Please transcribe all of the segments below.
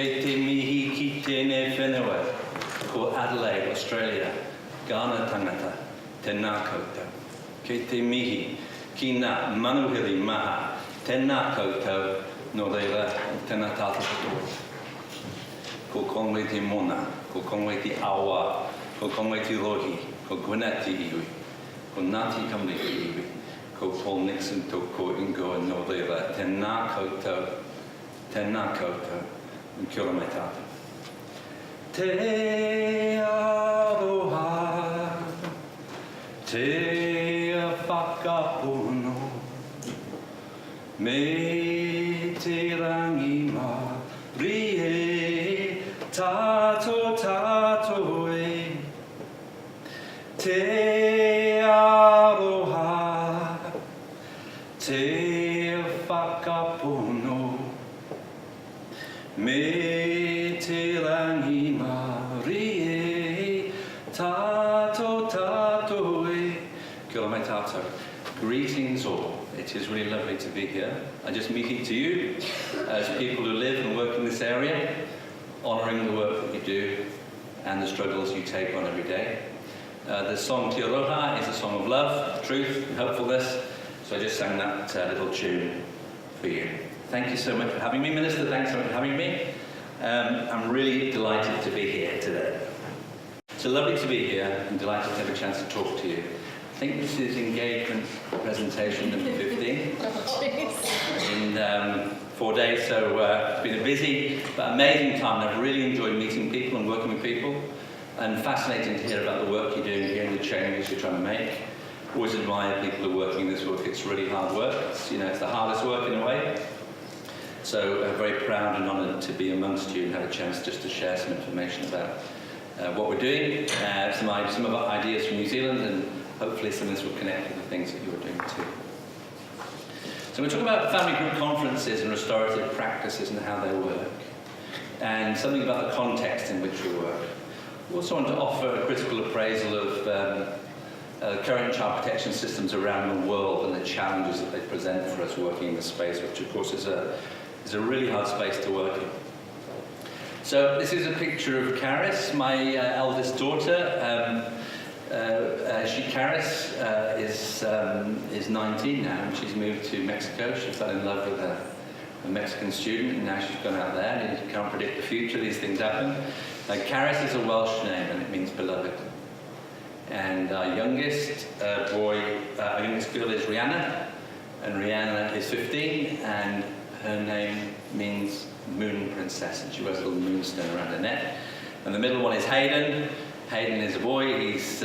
Kei te mihi ki tēnei whenua, ko Adelaide, Australia, Ghana tangata, tēnā koutou. Kei te mihi ki ngā manuhiri maha, tēnā koutou, no reira, tēnā tātou katoa. Ko Kongo te mona, ko Kongo te awa, ko Kongo te rohi, ko Gwyneth te iwi, ko Ngāti Kamri te iwi, ko Paul Nixon to ko ingo no reira, tēnā koutou, kia ora mai tātou. Te aroha, te whakapono, me te rangi marie, tātou e. Te aroha, te whakapono, me te rangi marie, tātou e. Kia ora mai tātou. Greetings all. It is really lovely to be here. I'm just meeting to you as people who live and work in this area, honouring the work that you do and the struggles you take on every day. The song Te Aroha is a song of love, truth and hopefulness, so I just sang that little tune for you. Thank you so much for having me. Minister, thanks so much for having me. I'm really delighted to be here today. So lovely to be here and delighted to have a chance to talk to you. I think this is engagement presentation number 15 in 4 days, so it's been a busy but amazing time. I've really enjoyed meeting people and working with people, and fascinating to hear about the work you're doing here and the changes you're trying to make. Always admire people who are working in this work. It's really hard work. It's the hardest work in a way. So very proud and honoured to be amongst you and have a chance just to share some information about what we're doing, some of our ideas from New Zealand, and hopefully some of this will connect with the things that you're doing too. So we're talking about family group conferences and restorative practices and how they work, and something about the context in which we work. We also want to offer a critical appraisal of current child protection systems around the world and the challenges that they present for us working in this space, which of course is a really hard space to work in. So this is a picture of Caris, my eldest daughter. Caris is 19 now, and she's moved to Mexico. She fell in love with a Mexican student, and now she's gone out there, and you can't predict the future, these things happen. Caris is a Welsh name, and it means beloved. And our youngest girl is Rihanna, and Rihanna is 15, and her name means Moon Princess, and she wears a little moonstone around her neck. And the middle one is Hayden. Hayden is a boy. He's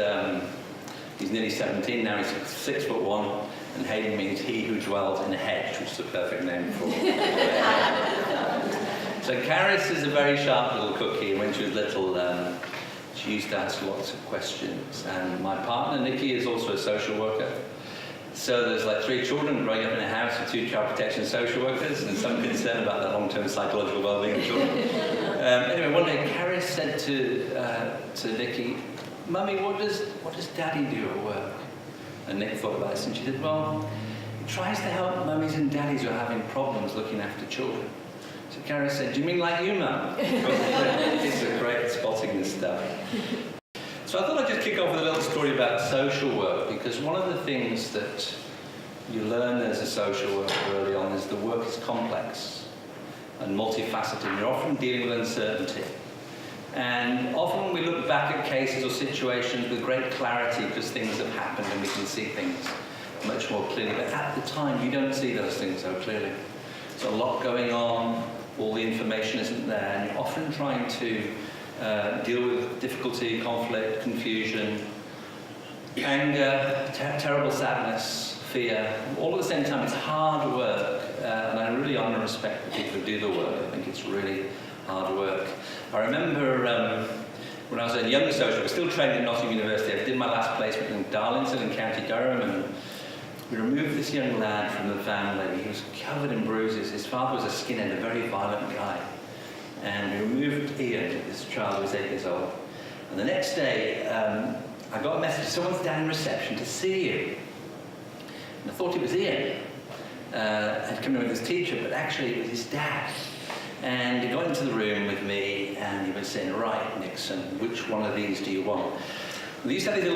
nearly 17 now. He's 6'1", and Hayden means he who dwells in a hedge, which is the perfect name for him. So Caris is a very sharp little cookie, and when she was little, she used to ask lots of questions. And my partner, Nikki, is also a social worker. So there's like 3 children growing up in a house with 2 child protection social workers, and some concern about the long-term psychological well-being of children. Anyway, one day Caris said to Nikki, "Mummy, what does Daddy do at work?" And Nick thought about this, and she said, "Well, he tries to help mummies and daddies who are having problems looking after children." So Caris said, "Do you mean like you, Mum?" Kids are great at spotting this stuff. So I thought I'd just kick off with a little story about social work, because one of the things that you learn as a social worker early on is the work is complex and multifaceted. You're often dealing with uncertainty. And often when we look back at cases or situations with great clarity because things have happened and we can see things much more clearly. But at the time, you don't see those things so clearly. There's a lot going on, all the information isn't there, and you're often trying to deal with difficulty, conflict, confusion, anger, terrible sadness, fear. All at the same time, it's hard work, and I really honour and respect the people who do the work. I think it's really hard work. I remember when I was a young social worker, still trained at Nottingham University, I did my last placement in Darlington in County Durham, and we removed this young lad from the family. He was covered in bruises. His father was a skinhead, a very violent guy. And we removed Ian, this child who was 8 years old. And the next day, I got a message, someone's down in reception to see you. And I thought it was Ian. I'd come in with his teacher, but actually it was his dad. And he got into the room with me and he was saying, right, Nixon, which one of these do you want? They used to have these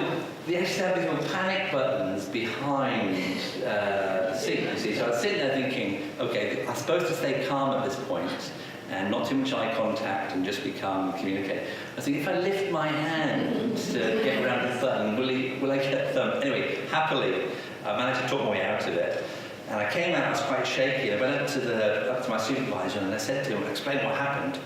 little panic buttons behind the seat, you see. So I was sitting there thinking, okay, I'm supposed to stay calm at this point and not too much eye contact and just be calm and communicate. I was thinking, if I lift my hand to get around the button, will I get thumped? Anyway, happily, I managed to talk my way out of it. And I came out, I was quite shaky. I went up to my supervisor and I said to him, I explained what happened.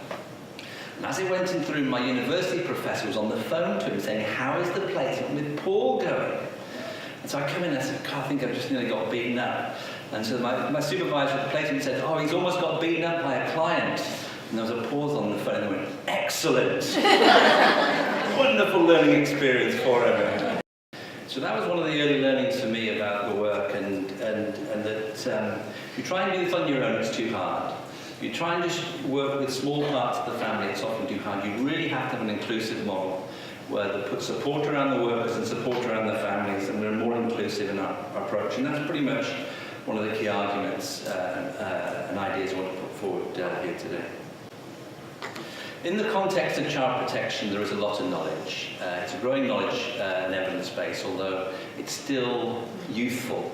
And as I went in through, my university professor was on the phone to him saying, how is the placement with Paul going? And so I come in and I said, God, I think I've just nearly got beaten up. And so my supervisor at the placement said, oh, he's almost got beaten up by a client. And there was a pause on the phone and they went, excellent. Wonderful learning experience for him. So that was one of the early learnings for me about the work, and that you try and do this on your own, it's too hard. You try and just work with small parts of the family, it's often too hard. You really have to have an inclusive model where they put support around the workers and support around the families, and we're more inclusive in our approach. And that's pretty much one of the key arguments and ideas I want to put forward here today. In the context of child protection, there is a lot of knowledge. It's a growing knowledge and evidence base, although it's still youthful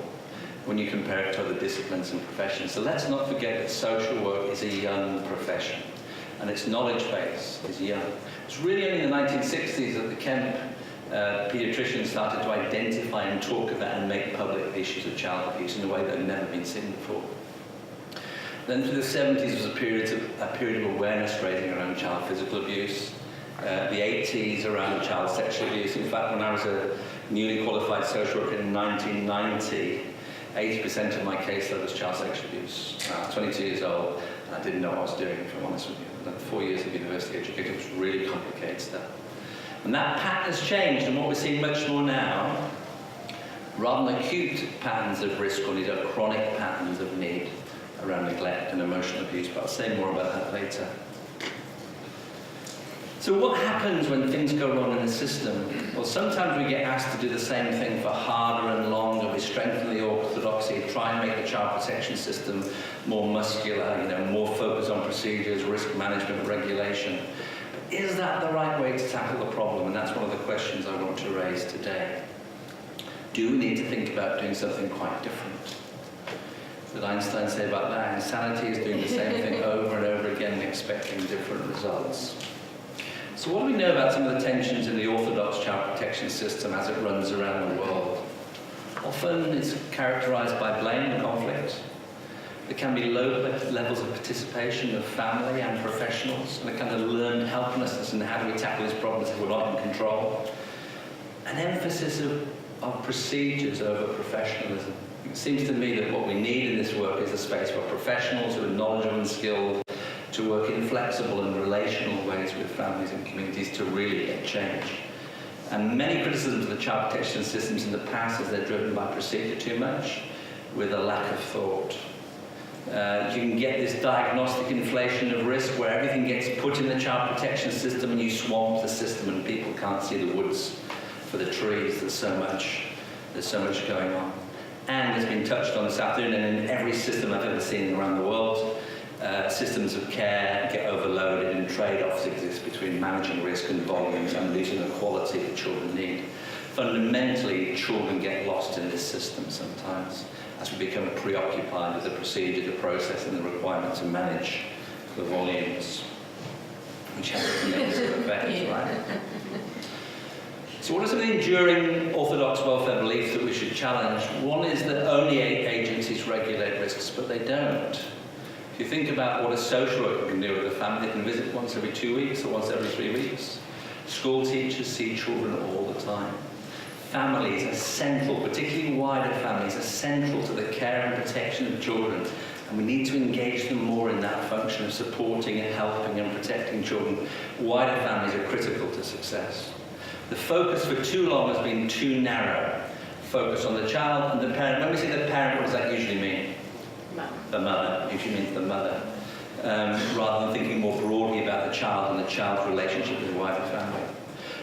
when you compare it to other disciplines and professions. So let's not forget that social work is a young profession, and its knowledge base is young. It's really only in the 1960s that the Kemp paediatricians started to identify and talk about and make public issues of child abuse in a way that had never been seen before. Then through the 70s was a period of awareness raising around child physical abuse. The 80s around child sexual abuse. In fact, when I was a newly qualified social worker in 1990, 80% of my caseload was child sexual abuse. I was 22 years old, and I didn't know what I was doing, if I'm honest with you. I'd done 4 years of university education. It was really complicated stuff. And that pattern has changed, and what we're seeing much more now, rather than acute patterns of risk or need, are chronic patterns of need around neglect and emotional abuse, but I'll say more about that later. So what happens when things go wrong in the system? Well, sometimes we get asked to do the same thing for harder and longer. We strengthen the orthodoxy, try and make the child protection system more muscular, more focused on procedures, risk management, regulation. But is that the right way to tackle the problem? And that's one of the questions I want to raise today. Do we need to think about doing something quite different? Did Einstein say about that? Insanity is doing the same thing over and over again and expecting different results. So what do we know about some of the tensions in the orthodox child protection system as it runs around the world? Often it's characterized by blame and conflict. There can be low levels of participation of family and professionals, and a kind of learned helplessness in how do we tackle these problems if we're not in control. An emphasis of procedures over professionalism. It seems to me that what we need in this work is a space for professionals who are knowledgeable and skilled to work in flexible and relational ways with families and communities to really get change. And many criticisms of the child protection systems in the past is they're driven by procedure too much, with a lack of thought. You can get this diagnostic inflation of risk where everything gets put in the child protection system and you swamp the system and people can't see the woods for the trees. There's so much going on. And it's been touched on this afternoon, and in every system I've ever seen around the world, systems of care get overloaded and trade-offs exist between managing risk and volumes and losing the quality that children need. Fundamentally, children get lost in this system sometimes as we become preoccupied with the procedure, the process, and the requirement to manage the volumes, which has a negative effect, right? So what are some of the enduring orthodox welfare beliefs that we should challenge? One is that only agencies regulate risks, but they don't. If you think about what a social worker can do with a family, they can visit once every 2 weeks or once every 3 weeks. School teachers see children all the time. Families are central, particularly wider families, are central to the care and protection of children. And we need to engage them more in that function of supporting and helping and protecting children. Wider families are critical to success. The focus for too long has been too narrow. Focus on the child and the parent. When we say the parent, what does that usually mean? The mother. Usually means the mother. Rather than thinking more broadly about the child and the child's relationship with the wider family.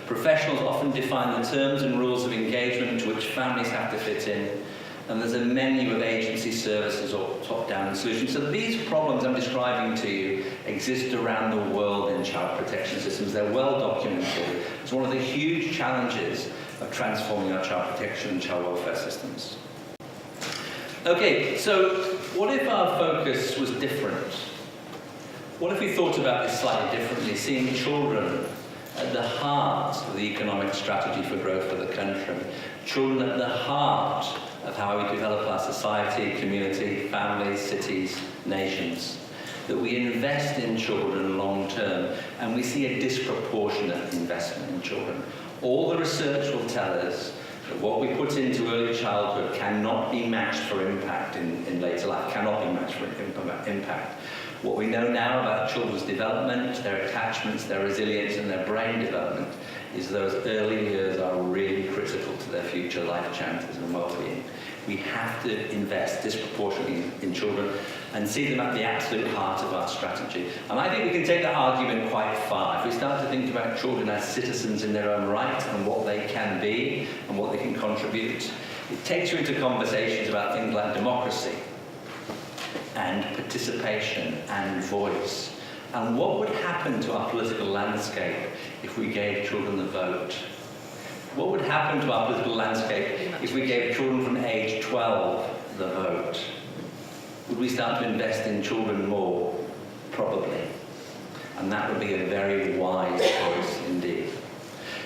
Professionals often define the terms and rules of engagement to which families have to fit in, and there's a menu of agency services or top-down solutions. So these problems I'm describing to you exist around the world in child protection systems. They're well documented. It's one of the huge challenges of transforming our child protection and child welfare systems. Okay, so what if our focus was different? What if we thought about this slightly differently, seeing children at the heart of the economic strategy for growth of the country, children at the heart of how we develop our society, community, families, cities, nations, that we invest in children long term, and we see a disproportionate investment in children. All the research will tell us that what we put into early childhood cannot be matched for impact in later life, cannot be matched for impact. What we know now about children's development, their attachments, their resilience, and their brain development is those early years are really critical to their future life chances and well-being. We have to invest disproportionately in children and see them at the absolute heart of our strategy. And I think we can take that argument quite far. If we start to think about children as citizens in their own right and what they can be and what they can contribute, it takes you into conversations about things like democracy and participation and voice. And what would happen to our political landscape if we gave children the vote? What would happen to our political landscape if we gave children from age 12 the vote? Would we start to invest in children more? Probably. And that would be a very wise choice indeed.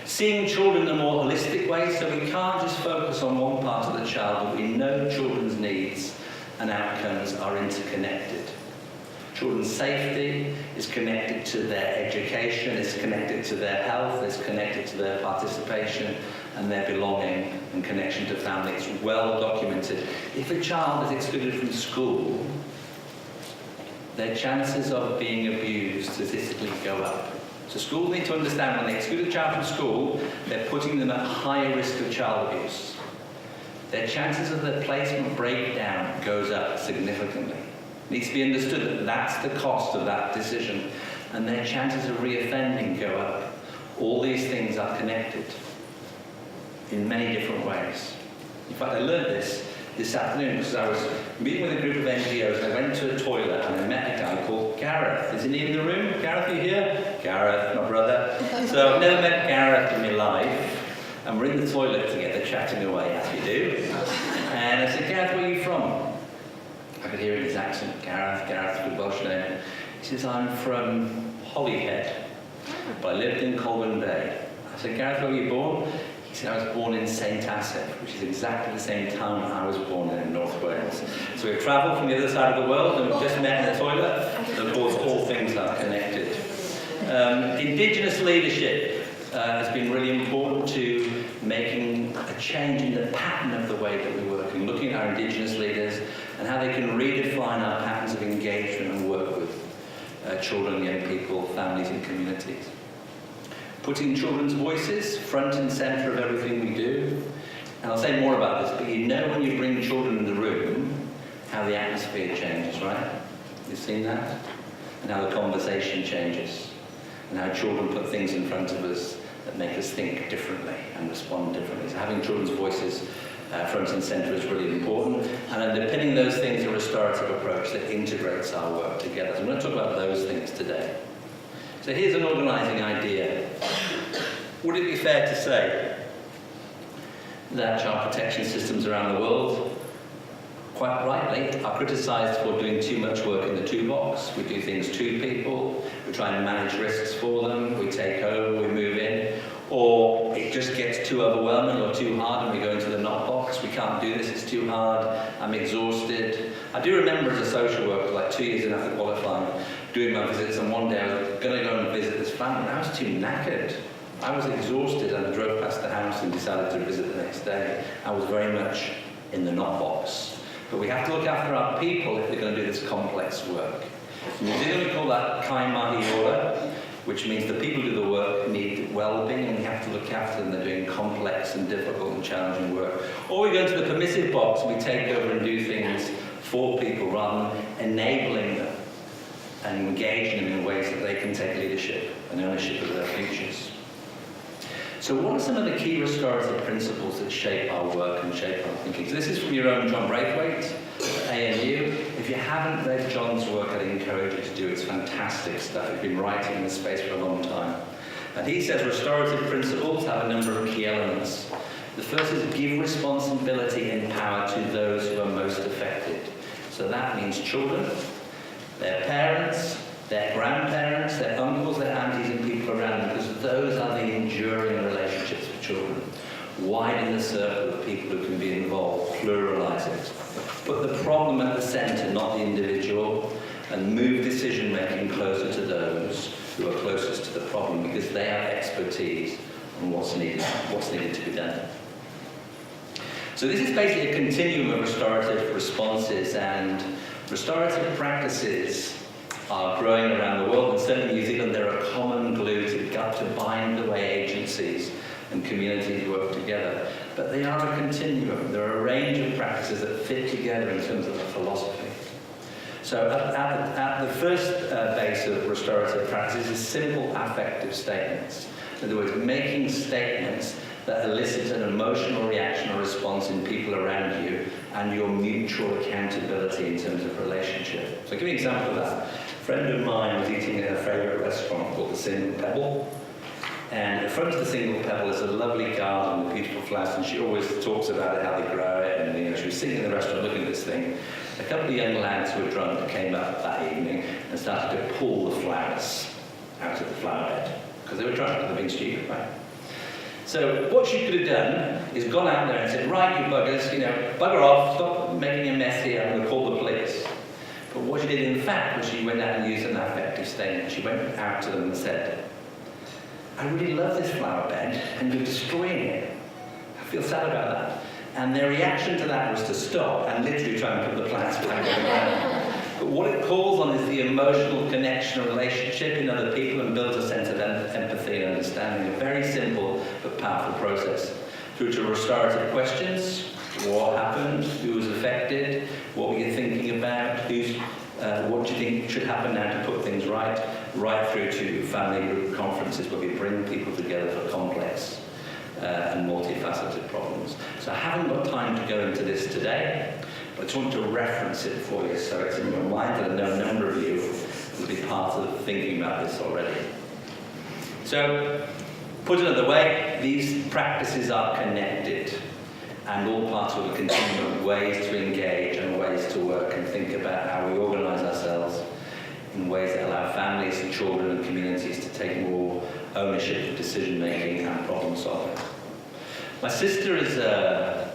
Seeing children in a more holistic way, so we can't just focus on one part of the child, but we know children's needs and outcomes are interconnected. Children's safety is connected to their education, it's connected to their health, it's connected to their participation and their belonging and connection to family. It's well documented. If a child is excluded from school, their chances of being abused statistically go up. So schools need to understand when they exclude a child from school, they're putting them at higher risk of child abuse. Their chances of their placement breakdown goes up significantly. It needs to be understood that that's the cost of that decision, and their chances of reoffending go up. All these things are connected in many different ways. In fact, I learned this afternoon because I was meeting with a group of NGOs, and I went to a toilet and I met a guy called Gareth. Isn't he in the room? Gareth, are you here? Gareth, my brother. So I've never met Gareth in my life. And we're in the toilet together, chatting away, as we do. And I said, Gareth, where are you from? I could hear in his accent, Gareth's a good Welsh name. He says, I'm from Holyhead, but I lived in Colwyn Bay. I said, Gareth, where were you born? He said, I was born in St Asaph, which is exactly the same town I was born in North Wales. So we've travelled from the other side of the world, and we've just met in the toilet. And of course, all things are connected. Indigenous leadership has been really important to making a change in the pattern of the way that we work, and looking at our Indigenous leaders and how they can redefine our patterns of engagement and work with children, young people, families and communities. Putting children's voices front and centre of everything we do. And I'll say more about this, but you know when you bring children in the room, how the atmosphere changes, right? You've seen that? And how the conversation changes. And how children put things in front of us that make us think differently and respond differently. So having children's voices front and centre is really important. And underpinning those things is a restorative approach that integrates our work together. So I'm going to talk about those things today. So here's an organising idea. Would it be fair to say that child protection systems around the world, quite rightly, are criticised for doing too much work in the toolbox? We do things to people, we try and manage risks for them, we take over, we move in, or it just gets too overwhelming or too hard and we go into the not box. We can't do this, it's too hard, I'm exhausted. I do remember as a social worker, like 2 years after qualifying, doing my visits, and one day I was going to go and visit this family, and I was too knackered. I was exhausted, and I drove past the house and decided to visit the next day. I was very much in the not box. But we have to look after our people if they're going to do this complex work. In New Zealand we call that kai mahi ora, which means the people who do the work need well-being, and we have to look after them. They're doing complex and difficult and challenging work. Or we go into the permissive box, we take over and do things for people rather than enabling them and engaging them in ways that they can take leadership and ownership of their futures. So what are some of the key restorative principles that shape our work and shape our thinking? So this is from your own John Braithwaite, ANU. If you haven't read John's work, I'd encourage you to do it. It's fantastic stuff. He's been writing in this space for a long time. And he says restorative principles have a number of key elements. The first is give responsibility and power to those who are most affected. So that means children, their parents, their grandparents, their uncles, their aunties, and people around them, because those are the enduring relationships with children. Widen the circle of people who can be involved, pluralize it. Put the problem at the centre, not the individual, and move decision-making closer to those who are closest to the problem, because they have expertise on what's needed to be done. So this is basically a continuum of restorative responses, and restorative practices are growing around the world, and certainly in New Zealand they're a common glue to bind the way agencies and communities work together. But they are a continuum. There are a range of practices that fit together in terms of a philosophy. So at the first base of restorative practices is simple affective statements. In other words, making statements that elicit an emotional reaction or response in people around you and your mutual accountability in terms of relationship. So I'll give you an example of that. A friend of mine was eating at her favourite restaurant called the Single Pebble. And in front of the Single Pebble is a lovely garden with beautiful flowers, and she always talks about it, how they grow it, and she was sitting in the restaurant looking at this thing. A couple of young lads who were drunk came up that evening and started to pull the flowers out of the flower bed, because they were drunk, they're being stupid, right? So what she could have done is gone out there and said, right, you buggers, bugger off, stop making a mess here, I'm going to call the police. But what she did in fact was she went out and used an affective statement. She went out to them and said, I really love this flower bed and you're destroying it. I feel sad about that. And their reaction to that was to stop and literally try and put the plants back on the ground. But what it calls on is the emotional connection and relationship in other people, and builds a sense of empathy and understanding. A very simple but powerful process. Through to restorative questions. What happened? Who was affected? What were you thinking about? What do you think should happen now to put things right? Right through to family group conferences where we bring people together for complex and multifaceted problems. So I haven't got time to go into this today, but I just want to reference it for you so it's in your mind, and I know a number of you will be part of thinking about this already. So, put another way, these practices are connected and all parts of a continuum of ways to engage and ways to work and think about how we organise ourselves in ways that allow families, children and communities to take more ownership of decision-making and problem-solving. My sister is a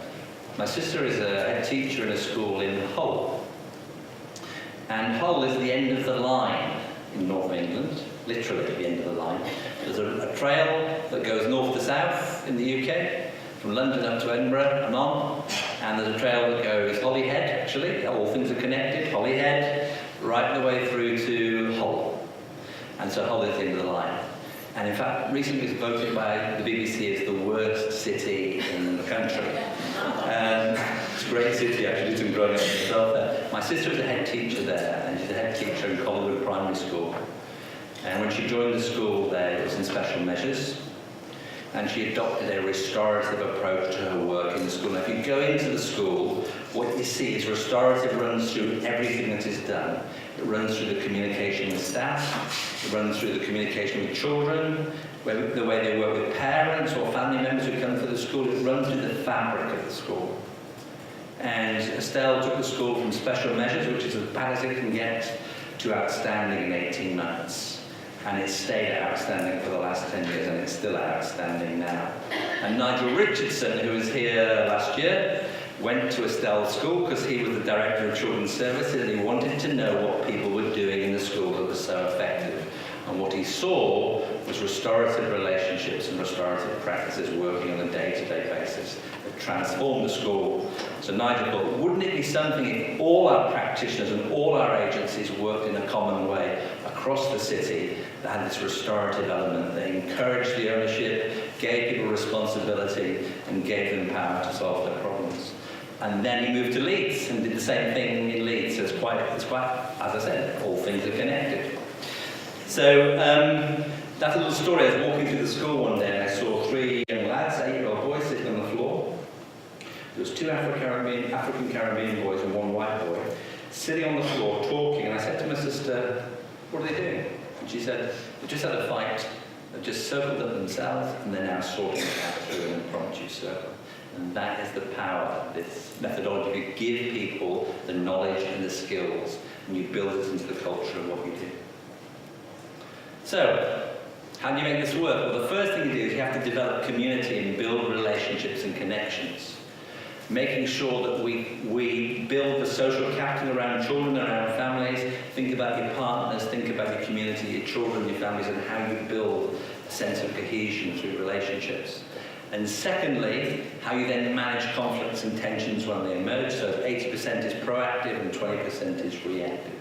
head teacher in a school in Hull. And Hull is the end of the line in North England, literally at the end of the line. There's a trail that goes north to south in the UK, from London up to Edinburgh and on. And there's a trail that goes Holyhead, actually, all things are connected, Holyhead, right the way through to Hull. And so Hull is the end of the line. And in fact, recently it was voted by the BBC as the worst city in the country. It's a great city, actually, did some growing up myself there. My sister is a head teacher there, and she's a head teacher in Collinwood Primary School. And when she joined the school there, it was in special measures. And she adopted a restorative approach to her work in the school. Now, if you go into the school, what you see is restorative runs through everything that is done. It runs through the communication with staff, it runs through the communication with children, the way they work with parents or family members who come to the school. It runs through the fabric of the school. And Estelle took the school from special measures, which is as bad as it can get, to outstanding in 18 months. And it's stayed outstanding for the last 10 years, and it's still outstanding now. And Nigel Richardson, who was here last year, went to Estelle's school because he was the director of children's services, and he wanted to know what people were doing in the school that was so effective. And what he saw was restorative relationships and restorative practices working on a day-to-day basis that transformed the school. So Nigel thought, wouldn't it be something if all our practitioners and all our agencies worked in a common way across the city that had this restorative element that encouraged the ownership, gave people responsibility, and gave them power to solve their problems. And then he moved to Leeds and did the same thing in Leeds. So it's quite, as I said, all things are connected. So That's a little story. I was walking through the school one day and I saw 3 young lads, 8-year-old boys, sitting on the floor. There was 2 African Caribbean boys and 1 white boy sitting on the floor talking, and I said to my sister, "What are they doing?" And she said, "They just had a fight, they've just circled up themselves, and they're now sorting it out through an impromptu circle." And that is the power of this methodology. You give people the knowledge and the skills, and you build it into the culture of what you do. So, how do you make this work? Well, the first thing you do is you have to develop community and build relationships and connections. Making sure that we build the social capital around children, around families. Think about your partners, think about your community, your children, your families, and how you build a sense of cohesion through relationships. And secondly, how you then manage conflicts and tensions when they emerge. So 80% is proactive and 20% is reactive.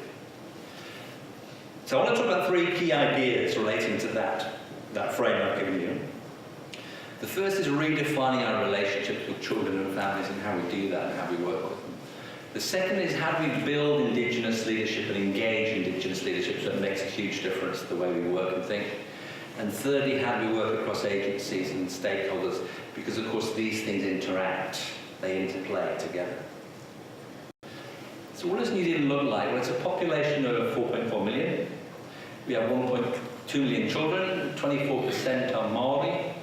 So I want to talk about 3 key ideas relating to that frame I've given you. The first is redefining our relationships with children and families and how we do that and how we work with them. The second is how do we build Indigenous leadership and engage Indigenous leadership so it makes a huge difference to the way we work and think. And thirdly, how do we work across agencies and stakeholders? Because of course these things interact, they interplay together. So what does New Zealand look like? Well, it's a population of 4.4 million. We have 1.2 million children, 24% are Maori,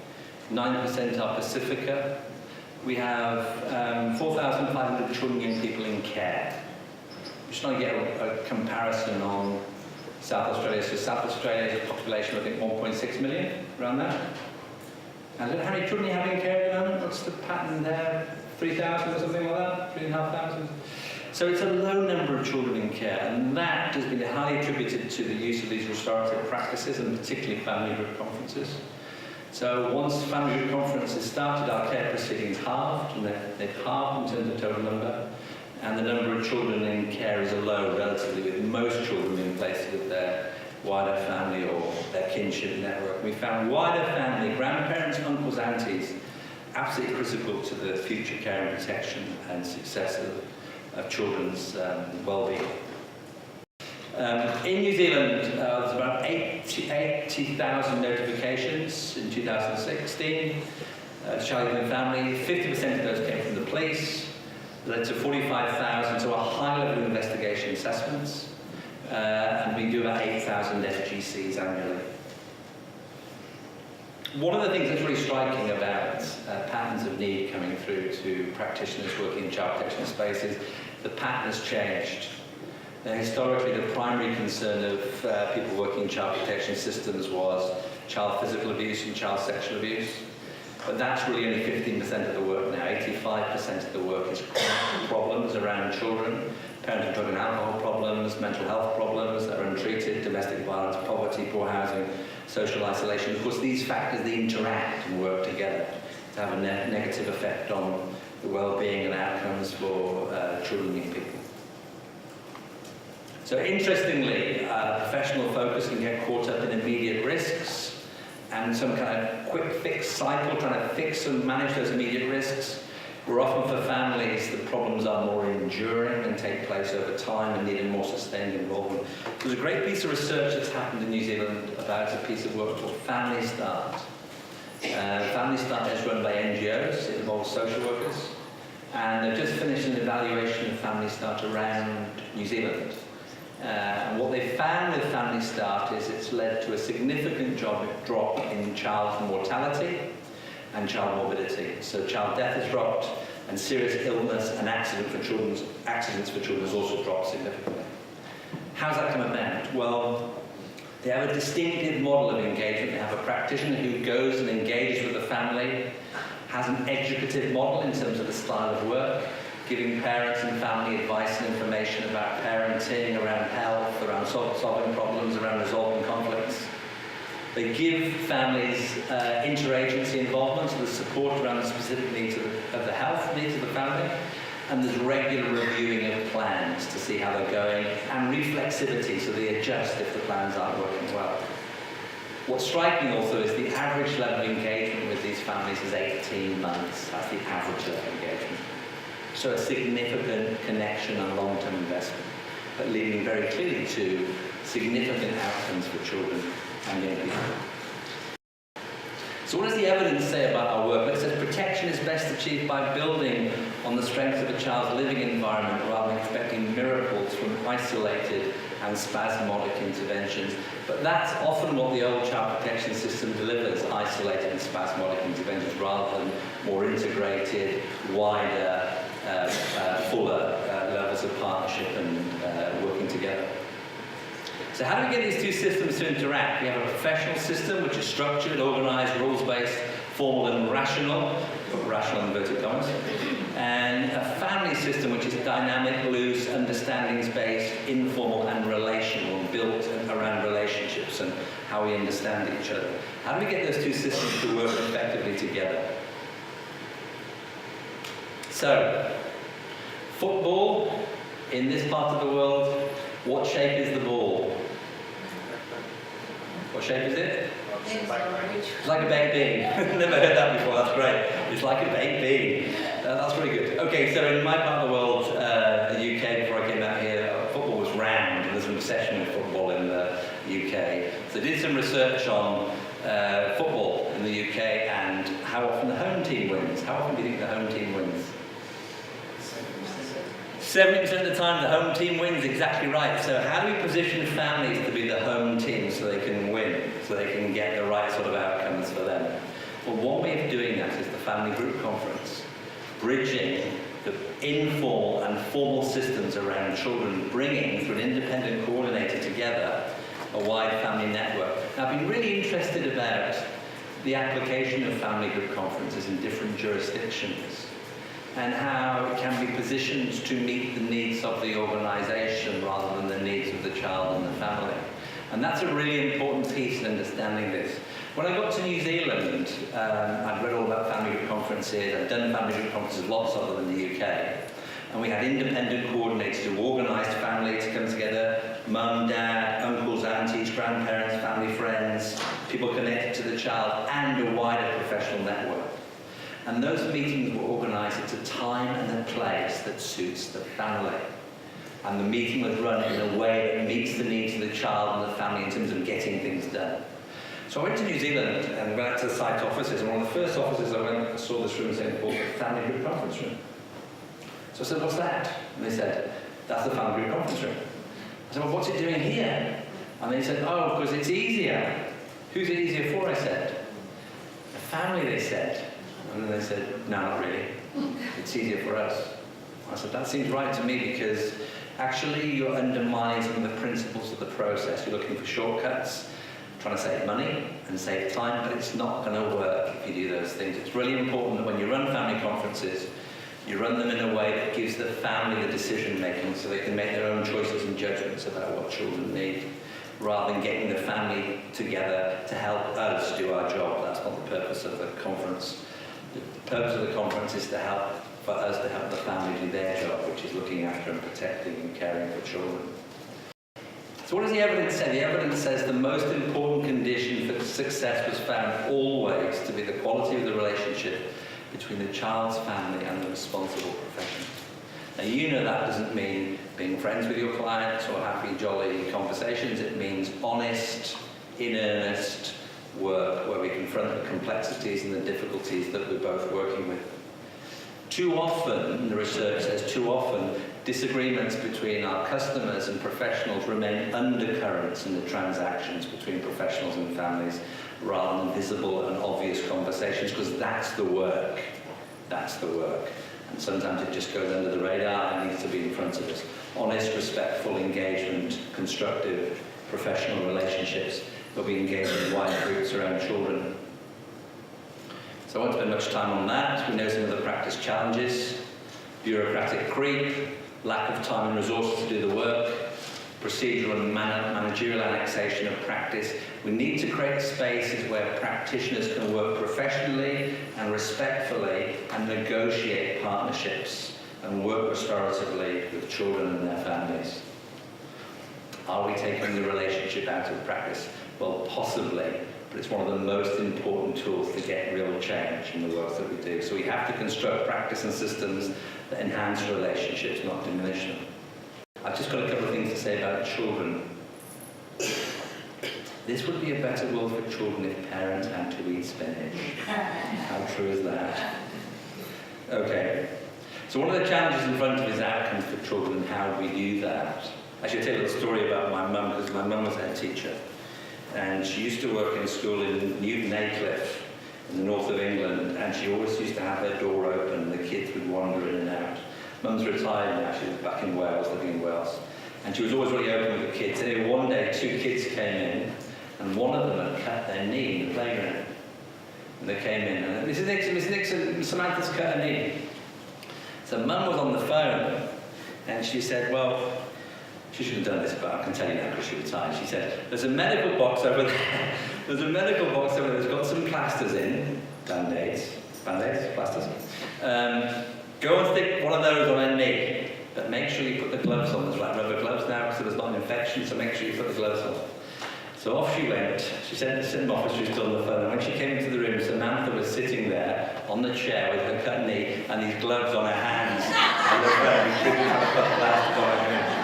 9% are Pacifica. We have 4,500 children and young people in care. I'm just trying to get a comparison on South Australia. So South Australia has a population of, I think, 1.6 million, around that. And how many children you have in care at the moment? What's the pattern there? 3,000 or something like that? 3,500? So it's a low number of children in care, and that has been highly attributed to the use of these restorative practices, and particularly family group conferences. So once family group conferences started, our care proceedings halved, and they've halved in terms of total number, and the number of children in care is low relatively, with most children being placed with their wider family or their kinship network. We found wider family, grandparents, uncles, aunties, absolutely critical to the future care and protection and success of children's well-being. In New Zealand, there's about 80,000 notifications in 2016 to child and family. 50% of those came from the police. Led to 45,000, so a high level of investigation assessments. And we do about 8,000 FGCs annually. One of the things that's really striking about patterns of need coming through to practitioners working in child protection spaces, the pattern has changed. Now, historically, the primary concern of people working in child protection systems was child physical abuse and child sexual abuse. But that's really only 15% of the work now. 85% of the work is problems around children, parental drug and alcohol problems, mental health problems that are untreated, domestic violence, poverty, poor housing, social isolation. Of course, these factors, they interact and work together to have a negative effect on the well-being and outcomes for children and young people. So interestingly, professional focus can get caught up in immediate risks and some kind of quick fix cycle, trying to fix and manage those immediate risks. Where often for families, the problems are more enduring and take place over time and need a more sustained involvement. There's a great piece of research that's happened in New Zealand about a piece of work called Family Start. Family Start is run by NGOs, it involves social workers, and they've just finished an evaluation of Family Start around New Zealand. And what they found with Family Start is it's led to a significant drop in child mortality and child morbidity. So child death has dropped, and serious illness and accidents for children has also dropped significantly. How's that come about? Well, they have a distinctive model of engagement. They have a practitioner who goes and engages with the family, has an educative model in terms of the style of work, giving parents and family advice and information about parenting, around health, around solving problems, around resolving conflicts. They give families interagency involvement, so there's support around the specific needs of the health needs of the family, and there's regular reviewing of plans to see how they're going, and reflexivity, so they adjust if the plans aren't working well. What's striking also is the average level of engagement with these families is 18 months. That's the average level of engagement. So a significant connection and long-term investment, but leading very clearly to significant outcomes for children and young people. So what does the evidence say about our work? It says protection is best achieved by building on the strength of a child's living environment rather than expecting miracles from isolated and spasmodic interventions. But that's often what the old child protection system delivers, isolated and spasmodic interventions rather than more integrated, wider, fuller levels of partnership and working together. So how do we get these two systems to interact? We have a professional system which is structured, organised, rules-based, formal and rational, put rational in inverted commas, and a family system which is dynamic, loose, understandings-based, informal and relational, built around relationships and how we understand each other. How do we get those two systems to work effectively together? So, football, in this part of the world, what shape is the ball? What shape is it? It's like a baked bean. Never heard that before, that's great. It's like a baked bean. That's pretty good. Okay, so in my part of the world, the UK, before I came out here, football was round. There's an obsession with football in the UK. So I did some research on football in the UK and how often the home team wins. How often do you think the home team wins? 70% of the time the home team wins, exactly right. So how do we position families to be the home team so they can win, so they can get the right sort of outcomes for them? Well, one way of doing that is the family group conference, bridging the informal and formal systems around children, bringing through an independent coordinator together a wide family network. Now, I've been really interested about the application of family group conferences in different jurisdictions, and how it can be positioned to meet the needs of the organisation rather than the needs of the child and the family. And that's a really important piece in understanding this. When I got to New Zealand, I'd read all about family group conferences, I'd done family group conferences, lots of them in the UK, and we had independent coordinators who organised family to come together, mum, dad, uncles, aunties, grandparents, family friends, people connected to the child, and a wider professional network. And those meetings were organised at a time and a place that suits the family. And the meeting was run in a way that meets the needs of the child and the family in terms of getting things done. So I went to New Zealand and went out to the site offices, and one of the first offices I went and saw this room saying, called the Family Group Conference Room. So I said, what's that? And they said, that's the Family Group Conference Room. I said, well, what's it doing here? And they said, oh, because it's easier. Who's it easier for, I said. The family, they said. And then they said, no, not really. It's easier for us. I said, that seems right to me, because actually you're undermining some of the principles of the process. You're looking for shortcuts, trying to save money and save time, but it's not going to work if you do those things. It's really important that when you run family conferences, you run them in a way that gives the family the decision making so they can make their own choices and judgments about what children need, rather than getting the family together to help us do our job. That's not the purpose of the conference. The purpose of the conference is for us to help the family do their job, which is looking after and protecting and caring for children. So what does the evidence say? The evidence says the most important condition for success was found always to be the quality of the relationship between the child's family and the responsible professional. Now, you know that doesn't mean being friends with your clients or happy, jolly conversations. It means honest, in earnest work where we confront the complexities and the difficulties that we're both working with. Too often, the research says, too often, disagreements between our customers and professionals remain undercurrents in the transactions between professionals and families rather than visible and obvious conversations, because that's the work. That's the work. And sometimes it just goes under the radar and needs to be in front of us. Honest, respectful engagement, constructive, professional relationships, where we engage in wide groups around children. So I won't spend much time on that. We know some of the practice challenges: bureaucratic creep, lack of time and resources to do the work, procedural and managerial annexation of practice. We need to create spaces where practitioners can work professionally and respectfully and negotiate partnerships and work restoratively with children and their families. Are we taking the relationship out of practice? Well, possibly, but it's one of the most important tools to get real change in the work that we do. So we have to construct practice and systems that enhance relationships, not diminish them. I've just got a couple of things to say about children. this would be a better world for children if parents had to eat spinach. How true is that? Okay. So one of the challenges in front of us is outcomes for children and how we do that. I should tell you a little story about my mum, because my mum was a head teacher. And she used to work in a school in Newton Aycliffe, in the north of England, and she always used to have her door open and the kids would wander in and out. Mum's retired now, she was back in Wales, living in Wales. And she was always really open with the kids. Anyway, one day 2 kids came in, and one of them had cut their knee in the playground. And they came in, and Mrs. Nixon, Samantha's cut her knee. So Mum was on the phone, and she said, well, she should have done this, but I can tell you now because she retired. She said, there's a medical box over there. There's a medical box over there that's got some plasters in, band-aids, plasters. Go and stick one of those on her knee, but make sure you put the gloves on. There's like rubber gloves now, so there's not an infection, so make sure you put the gloves on. So off she went. She said the sim officer was still on the phone, and when she came into the room, Samantha was sitting there on the chair with her cut knee and these gloves on her hands. And her friend had put plasters on her hands.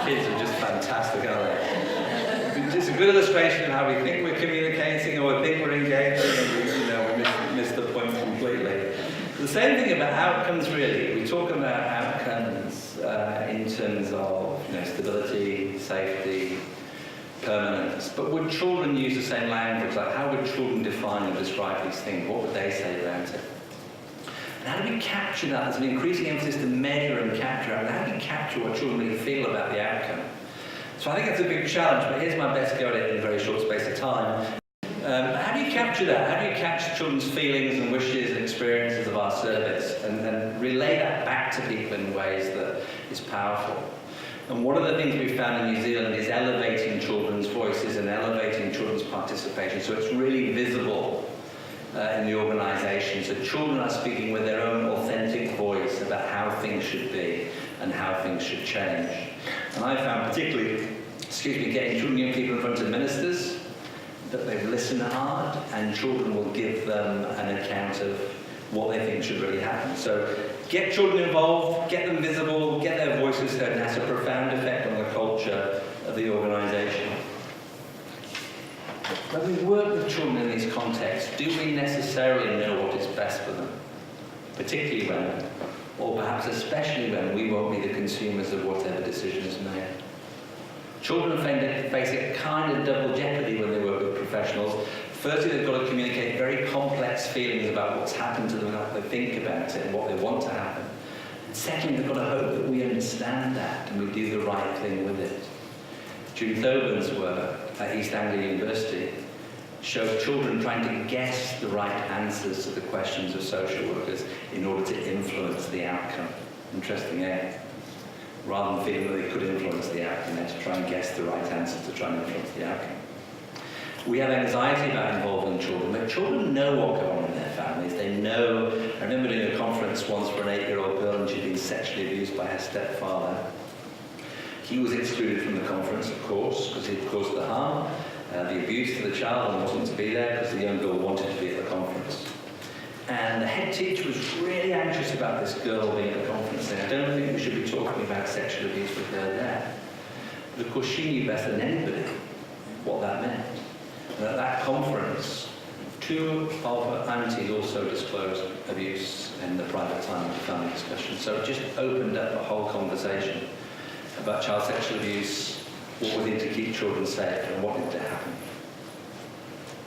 Kids are just fantastic, aren't they? It's a good illustration of how we think we're communicating or we think we're engaging, and we miss the point completely. The same thing about outcomes, really. We talk about outcomes in terms of stability, safety, permanence. But would children use the same language? Like, how would children define and describe these things? What would they say about it? And how do we capture that? There's an increasing emphasis to measure and capture. And how do we capture what children really feel about the outcome? So I think that's a big challenge, but here's my best go at it in a very short space of time. How do you capture that? How do you capture children's feelings and wishes and experiences of our service and relay that back to people in ways that is powerful? And one of the things we've found in New Zealand is elevating children's voices and elevating children's participation, so it's really visible in the organisation. So children are speaking with their own authentic voice about how things should be and how things should change. And I found particularly, getting children, young people in front of ministers, that they listen hard, and children will give them an account of what they think should really happen. So get children involved, get them visible, get their voices heard, and it has a profound effect on the culture of the organisation. When we work with children in these contexts, do we necessarily know what is best for them? Particularly when, or perhaps especially when, we won't be the consumers of whatever decision is made. Children face a kind of double jeopardy when they work with professionals. Firstly, they've got to communicate very complex feelings about what's happened to them and how they think about it and what they want to happen. And secondly, they've got to hope that we understand that and we do the right thing with it. Judy Thoburn's work at East Anglia University showed children trying to guess the right answers to the questions of social workers in order to influence the outcome. Interesting, eh? Rather than feeling that they could influence the outcome, they had to try and guess the right answers to try and influence the outcome. We have anxiety about involving children, but children know what goes on in their families. They know. I remember doing a conference once for an 8-year-old girl, and she'd been sexually abused by her stepfather. He was excluded from the conference, of course, because he'd caused the harm, the abuse to the child, and wasn't to be there because the young girl wanted to be at the conference. And the head teacher was really anxious about this girl being at the conference, saying, I don't think we should be talking about sexual abuse with her there. But of course, she knew better than anybody what that meant. And at that conference, 2 of her aunties also disclosed abuse in the private time of the family discussion. So it just opened up a whole conversation about child sexual abuse, what we need to keep children safe, and what needed to happen.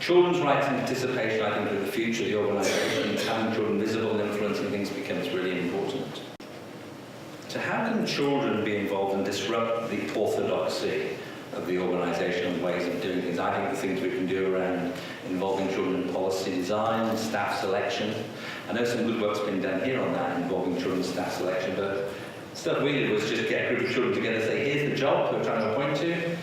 Children's rights and participation, I think, are the future of the organisation. Having children visible and influencing things becomes really important. So how can children be involved and disrupt the orthodoxy of the organisation and ways of doing things? I think the things we can do around involving children in policy design, staff selection. I know some good work's been done here on that, involving children's staff selection, but stuff we did was just get a group of children together and say, here's the job we're trying to appoint to.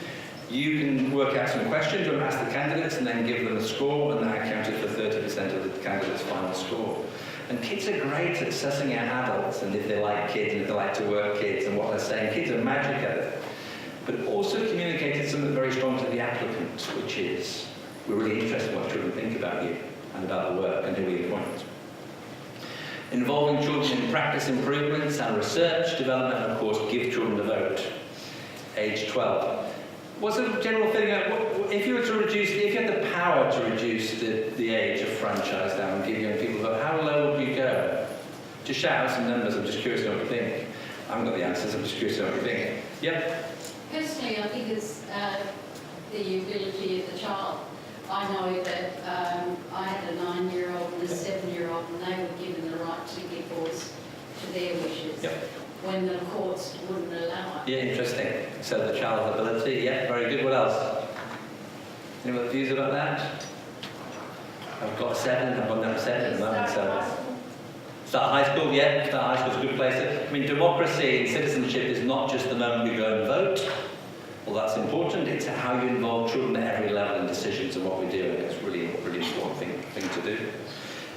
You can work out some questions and ask the candidates and then give them a score, and that accounted for 30% of the candidates' final score. And kids are great at sussing out adults and if they like kids and if they like to work kids and what they're saying. Kids are magic at it. But also communicated something very strong to the applicant, which is, we're really interested in what children think about you and about the work and who we appoint. Involving children in practice improvements and research development, and of course, give children a vote. Age 12. what's the general thing? If you were to reduce, if you had the power to reduce the age of franchise down and give young people vote, how low would you go? Just shout out some numbers. I'm just curious to know what you think. I haven't got the answers. I'm just curious to know what you think. Yeah. Personally, I think it's the ability of the child. I know that I had a 9-year-old and a 7-year-old, and they were given the right to give voice to their wishes. Yep. When the courts wouldn't allow it. Yeah, interesting. So the child's ability, yeah, very good. What else? Any other views about that? I've got a 7, I've got another 7 at the moment, so... Start high school, yeah, start high school's a good place. I mean, democracy and citizenship is not just the moment you go and vote. Well, that's important. It's how you involve children at every level in decisions of what we do, and it's really, really important thing to do.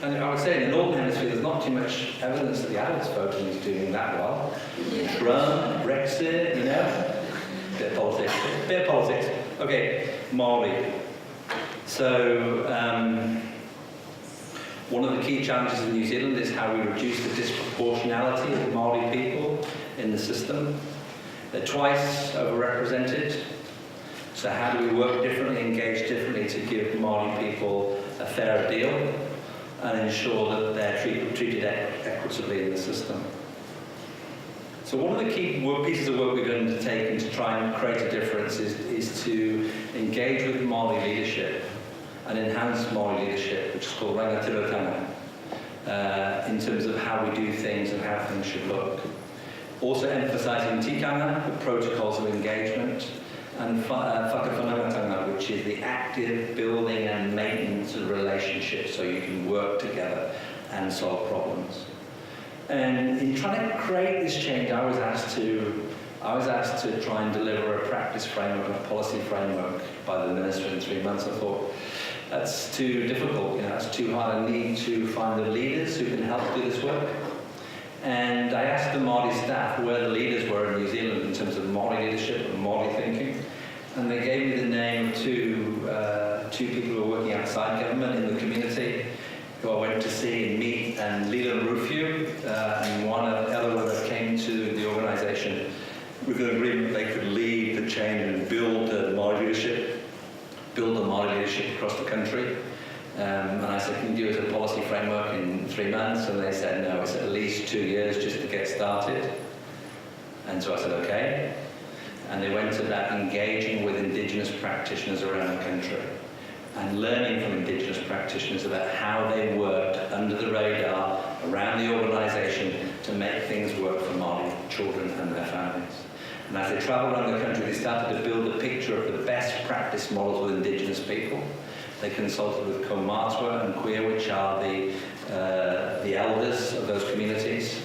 And I would say in the Northern Hemisphere, there's not too much evidence that the adults voting is doing that well. Yeah. Trump, Brexit, you know, bit of politics. Bit of politics. Okay, Mali. So, one of the key challenges in New Zealand is how we reduce the disproportionality of the Māori people in the system. They're twice overrepresented. So how do we work differently, engage differently to give Māori people a fairer deal and ensure that they're treated equitably in the system? So one of the key pieces of work we're going to take and to try and create a difference is to engage with Māori leadership and enhance Māori leadership, which is called rangatirotanga, in terms of how we do things and how things should look. Also emphasising tikanga, the protocols of engagement, and whakawhanangatanga, which is the active building and maintenance of relationships so you can work together and solve problems. And in trying to create this change, I was asked to try and deliver a practice framework, a policy framework by the Minister in 3 months. I thought, that's too difficult, that's too hard. I need to find the leaders who can help do this work. And I asked the Māori staff where the leaders were in New Zealand in terms of Māori leadership and Māori thinking. And they gave me the name of two people who are working outside government in the community, who I went to see and meet, and Lila Rufio, and the other one that came to the organisation with an agreement they could lead the change and build the Māori leadership across the country. And I said, can you do it as a policy framework in 3 months? And they said, no, it's at least 2 years just to get started. And so I said, okay. And they went about engaging with Indigenous practitioners around the country and learning from Indigenous practitioners about how they worked under the radar around the organisation to make things work for Māori children and their families. And as they travelled around the country, they started to build a picture of the best practice models with Indigenous people. They consulted with Kaumatua and Queer, which are the elders of those communities.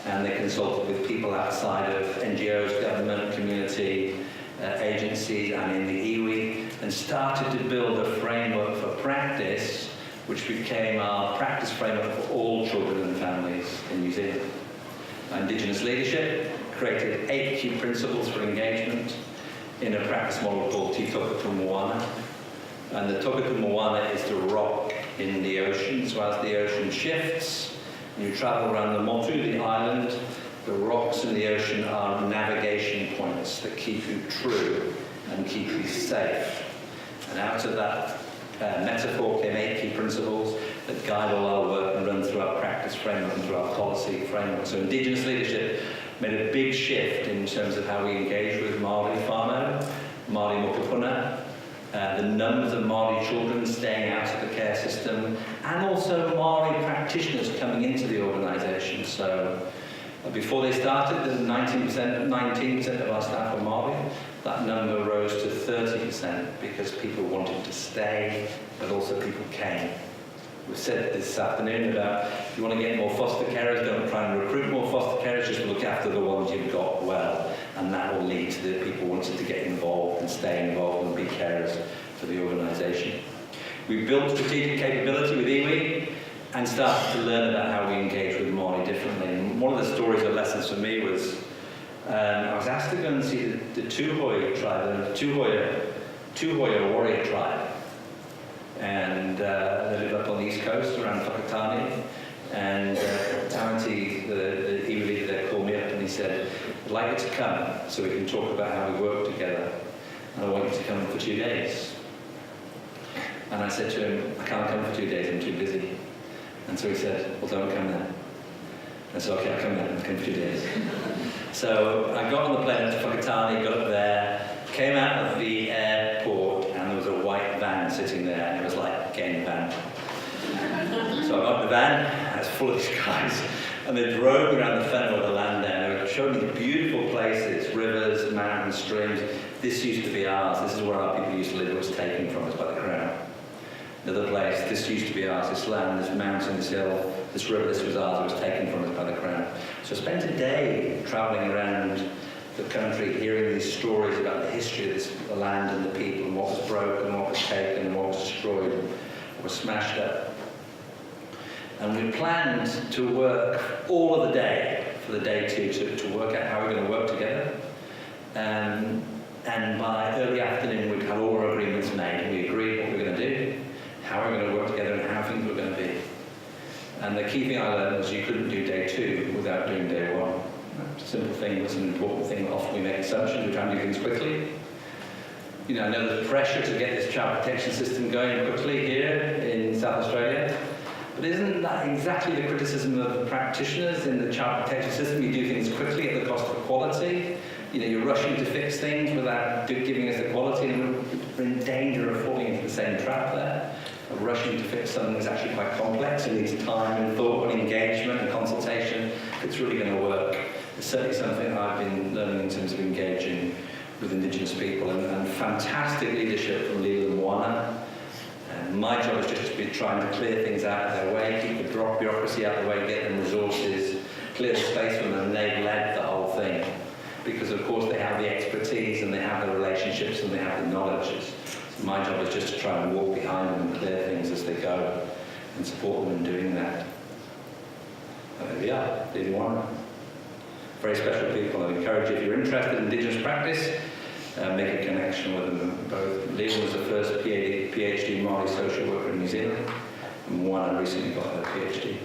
And they consulted with people outside of NGOs, government, community, agencies, and in the iwi, and started to build a framework for practice, which became our practice framework for all children and families in New Zealand. Indigenous leadership created 8 key principles for engagement in a practice model called Te Tokatu Moana. And the Tokatu Moana is the rock in the ocean. So as the ocean shifts, you travel around the Motu, the island, the rocks in the ocean are navigation points that keep you true and keep you safe. And out of that metaphor came 8 key principles that guide all our work and run through our practice framework and through our policy framework. So Indigenous leadership made a big shift in terms of how we engage with Māori whānau, Māori mokopuna, the numbers of Māori children staying out of the care system, and also Māori practitioners coming into the organisation. So before they started, 19% of our staff were Māori. That number rose to 30% because people wanted to stay, but also people came. We've said this afternoon about if you want to get more foster carers, don't try and recruit more foster carers, just look after the ones you've got well. And that will lead to the people wanting to get involved and stay involved and be carers for the organisation. We built strategic capability with iwi and started to learn about how we engage with Māori differently. And one of the stories or lessons for me was I was asked to go and see the Tūhoe tribe, the Tūhoe warrior tribe. And they live up on the east coast around Whakatane. And Taranti, the iwi leader there, called me up and he said, I'd like you to come so we can talk about how we work together. and I want you to come for 2 days. And I said to him, I can't come for 2 days, I'm too busy. And so he said, well, don't come then. I said, okay, I'll come then, I'll come for 2 days. So I got on the plane to Whakatane, got up there, came out of the airport, and there was a white van sitting there, and it was like a game van. So I got in the van, and it's full of these guys, and they drove around the fennel of the land there, and they were showing me beautiful places, rivers, mountains, streams. This used to be ours, this is where our people used to live, it was taken from us by the Crown. Another place, this used to be ours, this land, this mountain, this hill, this river, this was ours, it was taken from us by the Crown. So I spent a day travelling around the country, hearing these stories about the history of this land and the people, and what was broken, what was taken, and what was destroyed, what was smashed up. And we planned to work all of the day for the day 2 to work out how we're going to work together. And by early afternoon, we'd had all our agreements made. We agreed what we were going to do, how we were going to work together, and how things were going to be. And the key thing I learned was you couldn't do day 2 without doing day 1. It's a simple thing, but it's an important thing. Often we make assumptions, we try and do things quickly. You know, I know there's pressure to get this child protection system going quickly here in South Australia. But isn't that exactly the criticism of the practitioners in the child protection system? You do things quickly at the cost of quality. You know, you're rushing to fix things without giving us the quality, and we're in danger of falling into the same trap there. Of rushing to fix something that's actually quite complex and needs time and thought and engagement and consultation. It's really going to work. It's certainly something I've been learning in terms of engaging with Indigenous people, and fantastic leadership from Leela and Moana. My job is just to be trying to clear things out of their way, keep the bureaucracy out of the way, get them resources, clear the space from them, and they've led the whole thing. Because of course they have the expertise and they have the relationships and they have the knowledge. So my job is just to try and walk behind them and clear things as they go and support them in doing that. And there we are, Leela and Moana. Very special people. I encourage you, if you're interested in Indigenous practice, make a connection with them both. Leela was the first PhD Māori social worker in New Zealand, and Moana recently got her PhD.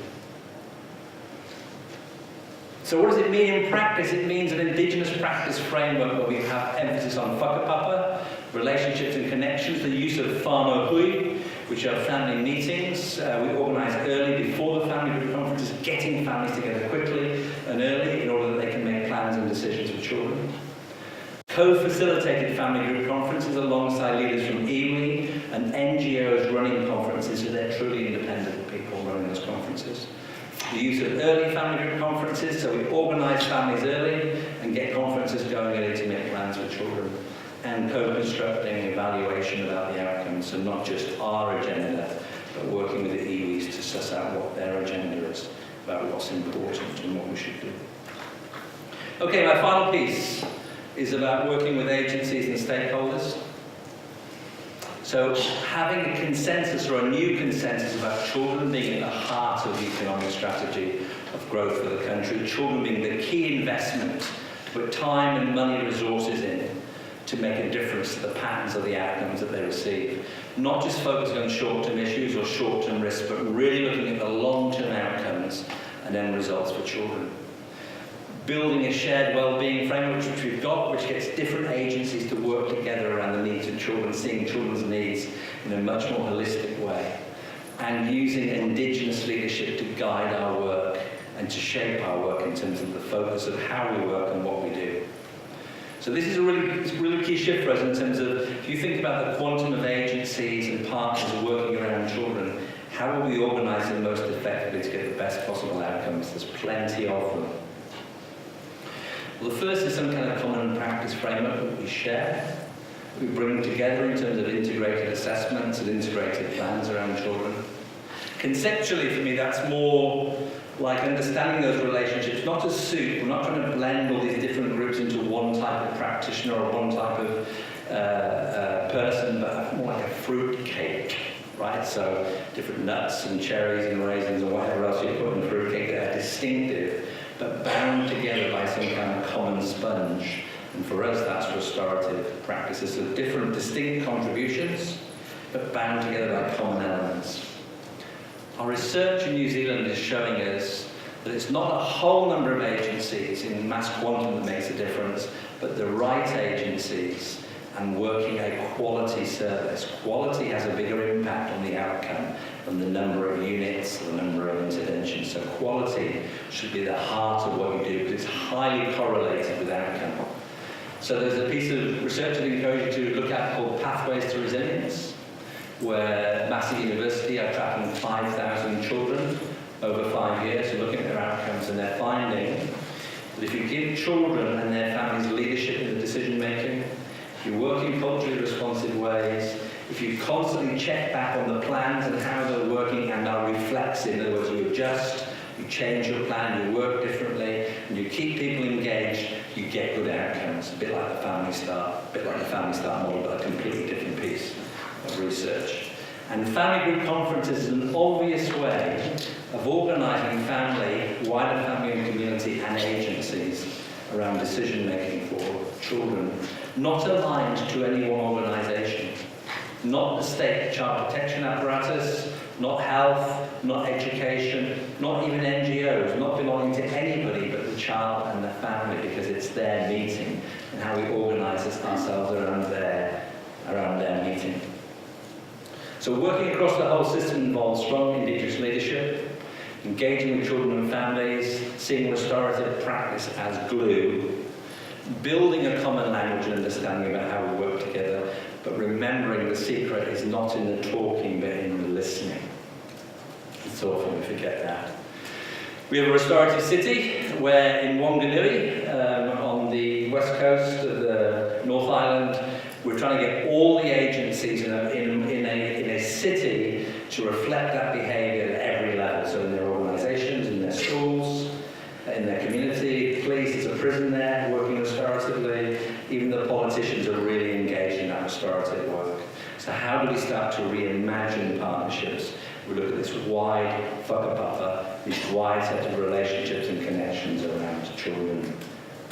So what does it mean in practice? It means an Indigenous practice framework where we have emphasis on whakapapa, relationships and connections, the use of whānau hui, which are family meetings. We organise early before the family group conferences, getting families together quickly and early in order that they can make plans and decisions for children. Co-facilitated family group conferences alongside leaders from iwi and NGOs running conferences, so they're truly independent people running those conferences. The use of early family group conferences, so we organise families early and get conferences going early to make plans for children. And co-constructing evaluation about the outcomes, so not just our agenda, but working with the iwis to suss out what their agenda is, about what's important and what we should do. Okay, my final piece is about working with agencies and stakeholders. So having a consensus or a new consensus about children being at the heart of the economic strategy of growth for the country, children being the key investment to put time and money and resources in to make a difference to the patterns of the outcomes that they receive. Not just focusing on short-term issues or short-term risks, but really looking at the long-term outcomes and end results for children. Building a shared well-being framework, which we've got, which gets different agencies to work together around the needs of children, seeing children's needs in a much more holistic way, and using Indigenous leadership to guide our work and to shape our work in terms of the focus of how we work and what we do. So this is a really key shift for us in terms of, if you think about the quantum of agencies and partners working around children, how will we organise them most effectively to get the best possible outcomes? There's plenty of them. Well, the first is some kind of common practice framework that we share. We bring together in terms of integrated assessments and integrated plans around children. Conceptually, for me, that's more like understanding those relationships, not as soup. We're not trying to blend all these different groups into one type of practitioner or one type of person, but more like a fruit cake, right? So different nuts and cherries and raisins and whatever else you put in fruit cake that are distinctive, but bound together by some kind of common sponge. And for us, that's restorative practices. So different, distinct contributions, but bound together by common elements. Our research in New Zealand is showing us that it's not a whole number of agencies in mass quantum that makes a difference, but the right agencies and working a quality service. Quality has a bigger impact on the outcome than the number of units, the number of interventions. So quality should be the heart of what you do, because it's highly correlated with outcome. So there's a piece of research I'd encourage you to look at called Pathways to Resilience, where Massey University are tracking 5,000 children over 5 years, so looking at their outcomes, and they're finding that if you give children and their families leadership in the decision making, if you work in culturally responsive ways, if you constantly check back on the plans and how they're working and are reflexive, in other words, you adjust, you change your plan, you work differently, and you keep people engaged, you get good outcomes. A bit like the Family Start model, but a completely different piece of research. And family group conferences is an obvious way of organising family, wider family and community and agencies around decision making for children, not aligned to any one organisation, not the state child protection apparatus, not health, not education, not even NGOs, not belonging to anybody but the child and the family, because it's their meeting and how we organise ourselves around their meeting. So working across the whole system involves strong Indigenous leadership, engaging with children and families, seeing restorative practice as glue, building a common language and understanding about how we work together, but remembering the secret is not in the talking but in the listening. So often we forget that. We have a restorative city where in Wanganui, on the west coast of the North Island, we're trying to get all the agencies in a city to reflect that behaviour at every level. So in their organisations, in their schools, in their community, police, there's a prison there working restoratively. Even the politicians are really engaged in that restorative work. So how do we start to reimagine partnerships? We look at this wide whakapapa, this wide set of relationships and connections around children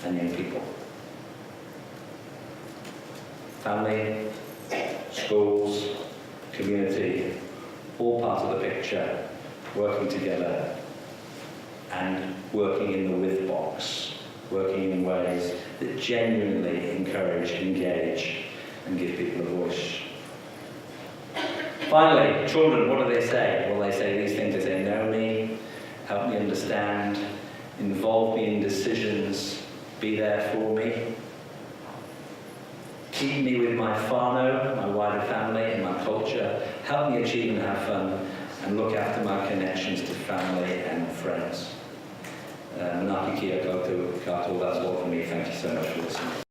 and young people. Family, schools, community, all part of the picture, working together and working in the with box, working in ways that genuinely encourage, engage, and give people a voice. Finally, children, what do they say? Well, they say these things. They say, know me, help me understand, involve me in decisions, be there for me. Keep me with my whānau, my wider family and my culture. Help me achieve and have fun, and look after my connections to family and friends. Ngāti kia koutou katoa, that's all from me. Thank you so much for listening.